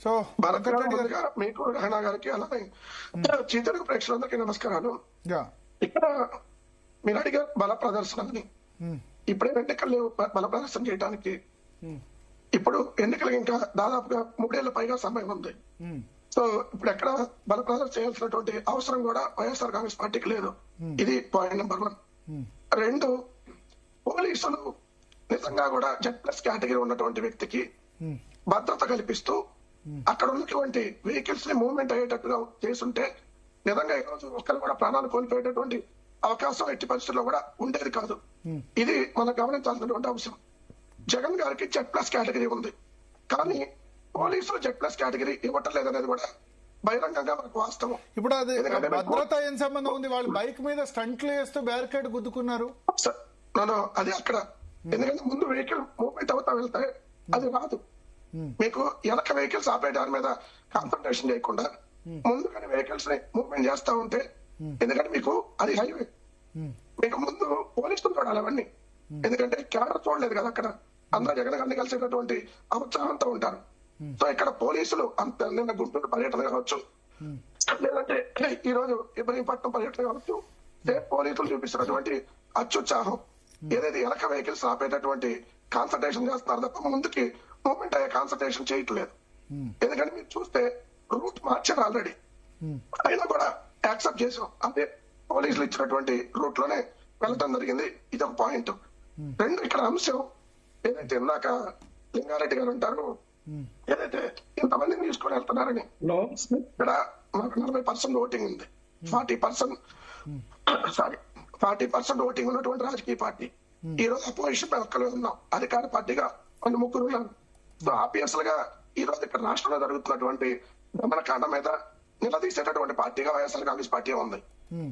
So మీకు రహనా గారికి అలానే చీతలకు ప్రేక్షకులందరికీ నమస్కారాలు. ఇక్కడ మీరు అడిగారు బల ప్రదర్శనని. ఇప్పుడే ఎన్నికలు బల ప్రదర్శన చేయడానికి ఇప్పుడు ఎన్నికలకు ఇంకా దాదాపుగా 3 ఏళ్ల పైగా సమయం ఉంది. సో ఇప్పుడు ఎక్కడ బల ప్రదర్శన చేయాల్సినటువంటి అవసరం కూడా వైఎస్ఆర్ కాంగ్రెస్ పార్టీకి లేదు. ఇది పాయింట్ నెంబర్ 1. 2, పోలీసులు నిజంగా కూడా Z+ కేటగిరీ ఉన్నటువంటి వ్యక్తికి భద్రత కల్పిస్తూ అక్కడ ఉన్నటువంటి వెహికల్స్ ని మూవ్మెంట్ అయ్యేటట్టుగా చేస్తుంటే నిజంగా ఈరోజు ఒక్కరు కూడా ప్రాణాలు కోల్పోయేటటువంటి అవకాశం ఎట్టి పరిస్థితుల్లో కూడా ఉండేది కాదు. ఇది మనం గమనించాల్సినటువంటి అంశం. జగన్ గారికి Z+ కేటగిరీ ఉంది, కానీ పోలీసులు Z+ కేటగిరీ ఇవ్వటం లేదనేది కూడా బహిరంగంగా మనకు వాస్తవం. ఇప్పుడు అది భద్రత ఏం సంబంధం ఉంది? వాళ్ళు బైక్ మీద స్టంట్లు వేస్తూ బ్యారికేడ్ గుద్దుకున్నారు. అది అక్కడ ఎందుకంటే ముందు వెహికల్ మూవ్మెంట్ అవుతా వెళ్తాయి, అది రాదు. మీకు వెనక వెహికల్స్ ఆపే దాని మీద కాన్సన్ట్రేషన్ చేయకుండా ముందుగానే వెహికల్స్ ని మూవ్మెంట్ చేస్తా ఉంటే, ఎందుకంటే మీకు అది హైవే, మీకు ముందు పోలీసులు చూడాలి అవన్నీ. ఎందుకంటే కెమెరా చూడలేదు కదా అక్కడ, అందరూ జగన్ గారిని కలిసేటటువంటి ఉత్సాహంతో ఉంటారు. సో ఇక్కడ పోలీసులు అంత నిన్న గుంటూరు పర్యటన కావచ్చు, లేదంటే ఈ రోజు ఇబ్రహీంపట్నం పర్యటన కావచ్చు, పోలీసులు చూపిస్తున్నటువంటి అత్యుత్సాహం ఏదైతే వెనక వెహికల్స్ ఆపేటటువంటి కాన్సన్ట్రేషన్ చేస్తున్నారు తప్ప ముందుకి మూవ్మెంట్ అయ్యే కాన్సన్ట్రేషన్ చేయట్లేదు. ఎందుకంటే మీరు చూస్తే రూట్ మార్చారు ఆల్రెడీ, అయినా కూడా యాక్సెప్ట్ చేసాం. అంటే పోలీసులు ఇచ్చినటువంటి రూట్ లోనే వెళ్ళటం జరిగింది. ఇది ఒక పాయింట్. 2, ఇక్కడ అంశం ఏదైతే ఇందాక లింగారెడ్డి గారు అంటారు ఏదైతే ఇంతమందిని తీసుకొని వెళ్తున్నారని, ఇక్కడ మనకు 40% ఓటింగ్ ఉంది. 40% ఓటింగ్ ఉన్నటువంటి రాజకీయ పార్టీ ఈ రోజు అపోజిషన్ ఒక్కలే ఉన్నాం, అధికార పార్టీగా 3 ఉన్నాం. సో ఆబ్వియస్ గా ఈ రోజు ఇక్కడ రాష్ట్రంలో జరుగుతున్నటువంటి దమనకాండ మీద నిలదీసేటటువంటి పార్టీగా వైఎస్ఆర్ కాంగ్రెస్ పార్టీ ఉంది.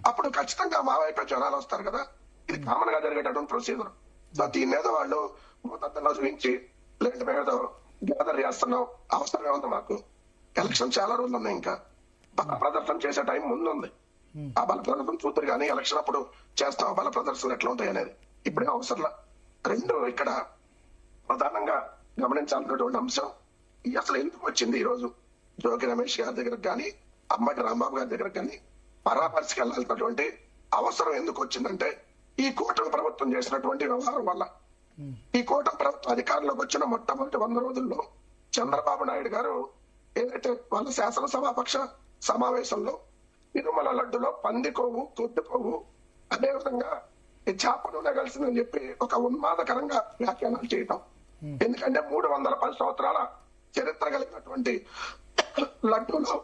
అప్పుడు ఖచ్చితంగా మా వైపు జనాలు వస్తారు కదా, ఇది కామన్ గా జరిగేటటువంటి ప్రొసీజర్. సో దీని మీద వాళ్ళు భూతత్వంలో చూపించి లేదంటే మేము గ్యాదర్ చేస్తున్నాం, అవసరమే ఉంది మాకు. ఎలక్షన్ చాలా రోజులు ఉన్నాయి, ఇంకా బల ప్రదర్శన చేసే టైం ముందు ఉంది. ఆ బల ప్రదర్శన చూద్దరు కానీ ఎలక్షన్ అప్పుడు చేస్తాం బల ప్రదర్శనలు ఎట్లా ఉంటాయి అనేది ఇప్పుడే అవసరంలా. 2, ఇక్కడ ప్రధానంగా గమనించాల్సినటువంటి అంశం అసలు ఎందుకు వచ్చింది ఈ రోజు జోగి రమేష్ గారి దగ్గరకు కానీ అమ్మటి రాంబాబు గారి దగ్గరకు కానీ పరామర్శకి వెళ్లాల్సినటువంటి అవసరం ఎందుకు వచ్చిందంటే ఈ కూటమి ప్రభుత్వం చేసినటువంటి వ్యవహారం వల్ల. ఈ కూటమి ప్రభుత్వం అధికారంలోకి వచ్చిన మొట్టమొదటి 100 రోజుల్లో చంద్రబాబు నాయుడు గారు ఏదైతే వాళ్ళ శాసనసభాపక్ష సమావేశంలో తిరుమల లడ్డులో పంది కొవ్వు, తొట్టు కొవ్వు, అదేవిధంగా చేప నూనె కలిసిందని చెప్పి ఒక ఉన్మాదకరంగా వ్యాఖ్యానాలు చేయటం. ఎందుకంటే 310 సంవత్సరాల చరిత్ర కలిగినటువంటి లడ్డూలో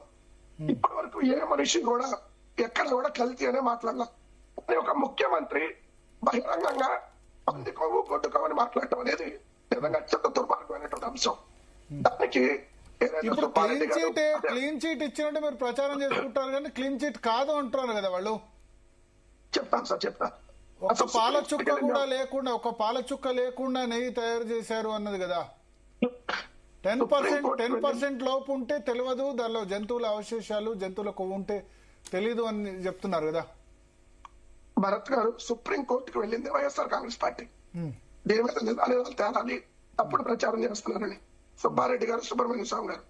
ఇప్పటి వరకు ఏ మనిషి కూడా ఎక్కడ కూడా కల్తీ అనే మాట్లాడాల. ఒక ముఖ్యమంత్రి బహిరంగంగా పంది కొవ్వు, గొడ్డు కొవ్వు అని మాట్లాడటం అనేది నిజంగా అత్యంత దుర్మార్గమైనటువంటి అంశం. దానికి క్లీన్ చీట్ ఇచ్చినట్టు మీరు ప్రచారం చేసుకుంటారు కానీ క్లీన్ చీట్ కాదు అంటున్నారు కదా వాళ్ళు. చెప్తాను సార్, చెప్తాను. ఒక పాల చుక్క కూడా లేకుండా, ఒక పాల చుక్క లేకుండా నెయ్యి తయారు చేశారు అన్నది కదా. 10% లోపు ఉంటే తెలియదు, దానిలో జంతువుల అవశేషాలు, జంతువుల కొవ్వు ఉంటే తెలీదు అని చెప్తున్నారు కదా. భరత్ గారు, సుప్రీం కోర్టుకు వెళ్ళింది వైఎస్ఆర్ కాంగ్రెస్ పార్టీ. దీని మీద నిజాలు తేలాలి, తప్పుడు ప్రచారం చేస్తున్నారని సుబ్బారెడ్డి గారు, సుబ్రహ్మణ్య స్వామి గారు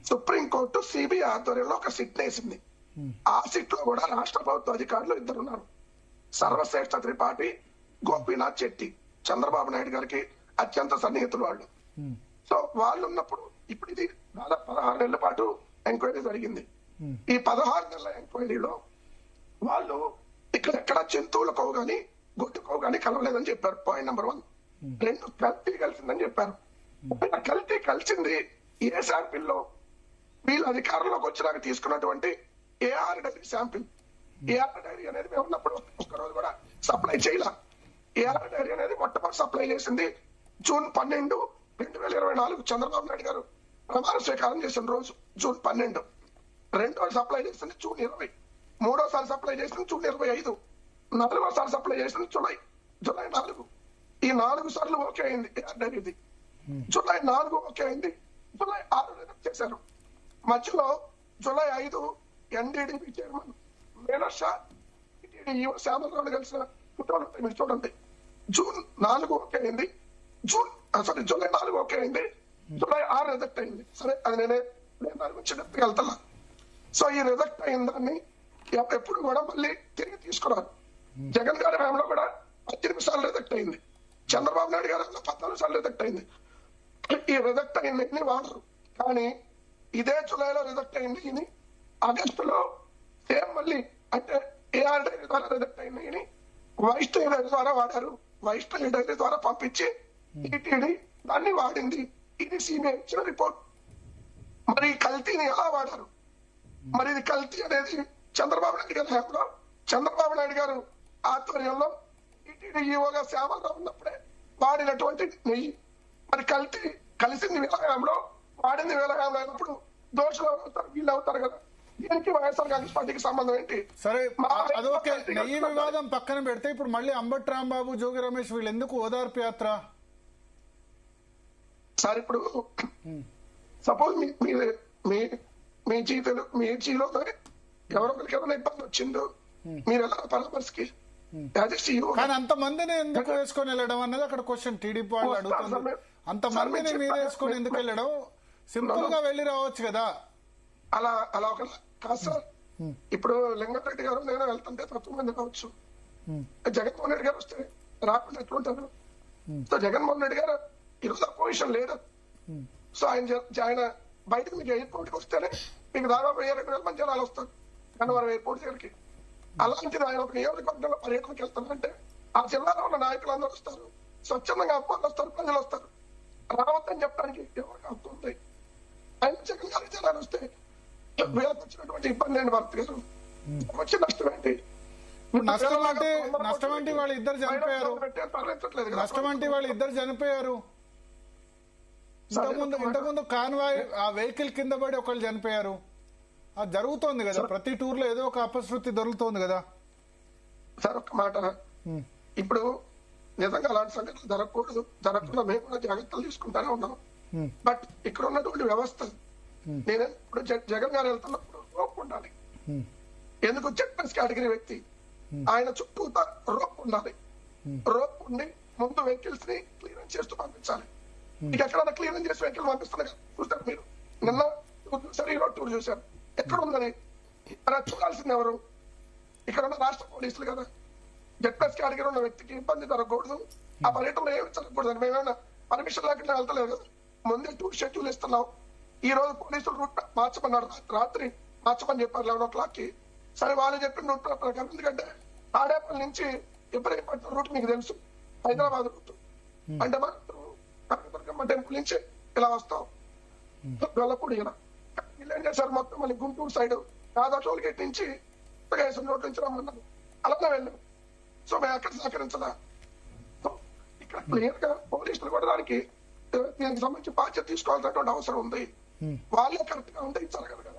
సుప్రీం కోర్టు సిబిఐ ఆధ్వర్యంలో ఒక సిట్ వేసింది. ఆ సిట్ లో కూడా రాష్ట్ర ప్రభుత్వ అధికారులు 2 ఉన్నారు. సర్వశ్రేష్ఠ త్రిపాఠి, గోపీనాథ్ చెట్టి, చంద్రబాబు నాయుడు గారికి అత్యంత సన్నిహితులు వాళ్ళు. సో వాళ్ళు ఉన్నప్పుడు ఇప్పుడు ఇది దాదాపు 16 నెలల పాటు ఎంక్వైరీ జరిగింది. ఈ 16 నెలల ఎంక్వైరీలో వాళ్ళు ఇక్కడెక్కడ జంతువుల కొవ్వు కానీ గొడ్డు కొవ్వు కానీ కలవలేదని చెప్పారు. Point number 1. 2, కల్తీ కలిసిందని చెప్పారు. కల్తీ కలిసింది ఏ శాంపిల్ లో? వీళ్ళు అధికారంలోకి వచ్చినాక తీసుకున్నటువంటి AR dairy sample. AR dairy అనేది మేము ఉన్నప్పుడు ఒక్కరోజు కూడా సప్లై చేయలే. ఏఆర్ డైరీ అనేది మొట్టమొదటి సప్లై చేసింది జూన్ 12, 2024 చంద్రబాబు నాయుడు గారు ప్రమాణ స్వీకారం చేసిన రోజు జూన్ 12. రెండోసారి సప్లై చేసింది జూన్ 20. మూడోసారి సప్లై చేసింది జూన్ 25. 4వసారి సప్లై చేసింది జూలై 4. ఈ 4 సార్లు ఓకే అయింది ఏఆర్ డైరీది. జూలై 4 ఓకే అయింది, జూలై 6 రిజెక్ట్ చేశారు. మధ్యలో జూలై 5 ఎన్డీడీబీ చైర్మన్ మేనర్షా, శ్యామలరావు కలిసిన ఫోటోలు ఉంటాయి, మీరు చూడండి. జూన్ 4 ఓకే అయింది, జూన్ సారీ జూలై 4 ఓకే అయింది, జూలై 6 రిజెక్ట్ అయింది. సరే అది నేను దాని గురించి డెప్త్గా వెళ్తున్నా. సో ఈ రిజెక్ట్ అయిన దాన్ని ఎప్పుడు కూడా మళ్ళీ తిరిగి తీసుకురారు. జగన్ గారి హయాంలో కూడా 18 సార్లు రిజెక్ట్ అయింది, చంద్రబాబు నాయుడు గారి 14 సార్లు రిజెక్ట్ అయింది. ఈ రిజెక్ట్ అయింది వాడరు. కానీ ఇదే జూలైలో రిజెక్ట్ అయింది ఇది ఆగస్టులో సేమ్ మళ్ళీ అంటే ఏఆర్ డైరీ ద్వారా రిజెక్ట్ అయింది వైష్ణవి డైరీ ద్వారా వాడారు. వైష్ణవి డైరీ ద్వారా పంపించి టీటీడీ దాన్ని వాడింది. ఇది సిబిఐ ఇచ్చిన రిపోర్ట్. మరి కల్తీని ఎలా వాడారు? మరి ఇది కల్తీ అనేది చంద్రబాబు నాయుడు గారి హయాంలో చంద్రబాబు నాయుడు గారు ఆధ్వర్యంలో టీటీడీ ఈఓగా శ్యామలరావు ఉన్నప్పుడే వాడినటువంటి నెయ్యి. మరి కల్తీ కలిసింది విలయంలో వాడింది విలయంలో అయినప్పుడు దోషులు అవుతారు, వీళ్ళు అవుతారు కదా. దీనికి వైఎస్ఆర్ కాంగ్రెస్ పార్టీకి సంబంధం ఏంటి? సరే అదొకే. నెయ్యి వివాదం పక్కన పెడితే ఇప్పుడు మళ్ళీ అంబటి రాంబాబు, జోగి రమేష్ వీళ్ళు ఎందుకు ఓదార్పు యాత్ర? సార్ ఇప్పుడు సపోజ్ మీ జీవితంలో మీ జీలో ఎవరో ఒకరికి ఏమైనా ఇబ్బంది వచ్చిందో మీరు ఎలా పరామర్శకి కానీ అంతమందిని ఎందుకు వేసుకొని వెళ్ళడం అన్నది అక్కడ క్వశ్చన్. టీడీపీ వాళ్ళు అడుగుతుంది, అంతమందిని మీరు వేసుకొని ఎందుకు వెళ్ళడం? సింపుల్ గా వెళ్ళి రావచ్చు కదా. అలా ఒక కాదు సార్. ఇప్పుడు లింగారెడ్డి గారు నేను వెళ్తుంటే 10 మంది కావచ్చు, జగన్మోహన్ రెడ్డి గారు వస్తే రాకుండా ఎట్లుంటారు? సో జగన్మోహన్ రెడ్డి గారు ఈరోజు అపోజిషన్ లీడర్. సో ఆయన బయటకు మీకు ఎయిర్పోర్ట్కి వస్తేనే మీకు దాదాపు 2,000 మంది జనాలు వస్తారు గన్నవరం ఎయిర్పోర్ట్ దగ్గరికి. అలాంటిది ఆయన ఒక నియోజకవర్గంలో పర్యటనకి వెళ్తారంటే ఆ జిల్లాలో ఉన్న నాయకులందరూ వస్తారు, స్వచ్ఛందంగా అమ్మాయిలు వస్తారు, ప్రజలు వస్తారు. రావద్దని చెప్పడానికి ఎవరికి హక్కు ఉంది? ఆయన జగన్ గారి జనాలు వస్తే వీళ్ళకి వచ్చినటువంటి ఇబ్బంది ఏంటి? భర్త గారు వచ్చే నష్టం ఏంటి? నష్టం అంటే వాళ్ళు ఇద్దరు చనిపోయారు. నష్టం అంటే వాళ్ళు ఇద్దరు చనిపోయారు. ఇంతకుముందు కాన్వాయ్ ఆ వెహికల్ కింద పడి ఒకళ్ళు చనిపోయారు. అది జరుగుతోంది కదా, ప్రతి టూర్ లో ఏదో ఒక అపశృతి దొరుకుతోంది కదా. సార్ ఒక్క మాట, ఇప్పుడు నిజంగా అలాంటి సంఘటనలు జరగకుండా మేము కూడా జాగ్రత్తలు తీసుకుంటానే ఉన్నాం. బట్ ఇక్కడ ఉన్నటువంటి వ్యవస్థ నేను ఇప్పుడు జగన్ గారు వెళ్తున్నప్పుడు రోప్ ఉండాలి. ఎందుకు జడ్పీఎస్ కేటగిరీ వ్యక్తి ఆయన చుట్టూ రోప్ ఉండాలి. రోప్ ఉండి ముందు వెహికల్స్ ని క్లియరెన్స్ చేస్తూ పంపించాలి. ఇక ఎక్కడన్నా క్లియరెన్స్ చేసి వెహికల్ పంపిస్తున్నారు చూస్తారు మీరు. నిన్న చూసారు, ఈ రోడ్ టూర్ చూశారు. ఎక్కడ ఉందని అలా చూడాల్సింది ఎవరు? ఇక్కడ ఉన్న రాష్ట్ర పోలీసులు కదా. జడ్పీఎస్ కేటగిరీ ఉన్న వ్యక్తికి ఇబ్బంది జరగకూడదు, ఆ పర్యటనలో ఏమి జరగకూడదు అని మేమేమైనా పర్మిషన్ లేకుండా వెళ్తలేదు కదా. ముందే టూర్ షెడ్యూల్ ఇస్తున్నాం. ఈ రోజు పోలీసులు రూట్ మార్చమన్నాడు, రాత్రి మార్చమని చెప్పారు 11 o'clock. సరే వాళ్ళు చెప్పిన రూట్ ప్రకారం, ఎందుకంటే తాడేపల్లి నుంచి ఇబ్రహీంపట్నం రూట్ మీకు తెలుసు, హైదరాబాద్ రూట్ అంటే మనం టెంపుల్ నుంచి ఇలా వస్తాం గొల్లపూడి ఇలా వీళ్ళు ఏం చేశారు, మొత్తం మళ్ళీ Guntur side Radha toll gate నుంచి రోడ్ నుంచి రమ్మన్నారు. అలానే వెళ్ళాం. సో మేము అక్కడ సహకరించదా? ఇక్కడ క్లియర్ గా పోలీసులు కూడా దీనికి సంబంధించి బాధ్యత తీసుకోవాల్సినటువంటి అవసరం ఉంది. వాళ్ళే కరెక్ట్ గా ఉంటే ఇది జరగదు కదా.